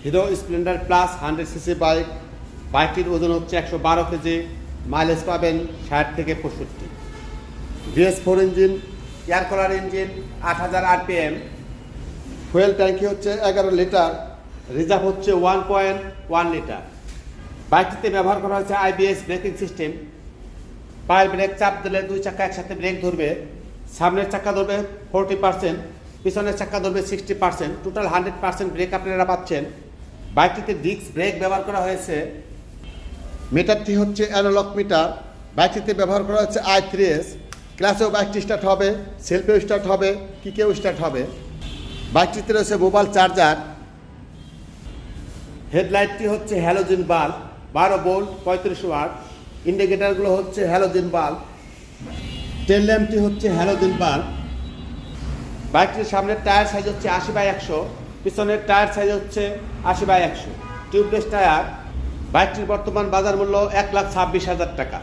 Hero Splendor plus 100 CC bike. বাইকটির ওজন হচ্ছে 112 কেজি। মাইলেজ পাবেন 60 থেকে 65। BS4 engine, air cooler engine, 8000 RPM। Fuel ট্যাঙ্কি হচ্ছে 11 লিটার। রিজার্ভ হচ্ছে 1.1 লিটার। বাইকটিতে ব্যবহার করা হয়েছে IBS ব্রেকিং সিস্টেম। পায়ের ব্রেক চাপ দিলে দুই চাকা একসাথে ব্রেক ধরবে। সামনের চাকা ধরবে 40%, পিছনের চাকা ধরবে 60%। টোটাল 100% ব্রেক আপনারা পাচ্ছেন। বাইকটিতে ডিস্ক ব্রেক ব্যবহার করা হয়েছে। মিটারটি হচ্ছে অ্যানালগ মিটার। বাইকটিতে ব্যবহার করা হচ্ছে i3s। ক্লাসেও বাইকটি স্টার্ট হবে, সেলফেও স্টার্ট হবে, কিকেও স্টার্ট হবে। বাইকটিতে রয়েছে মোবাইল চার্জার। হেডলাইটটি হচ্ছে হ্যালোজেন বাল্ব, 12 ভোল্ট 35 ওয়াট। ইন্ডিকেটারগুলো হচ্ছে হ্যালোজেন বাল্ব। টেল ল্যাম্পটি হচ্ছে হ্যালোজেন বাল্ব। বাইকটির সামনের টায়ার সাইজ হচ্ছে 80/100, পিছনের টায়ার সাইজ হচ্ছে 80/100। Tubeless tyre. বাইকটির বর্তমান বাজার মূল্য 1,26,000 টাকা।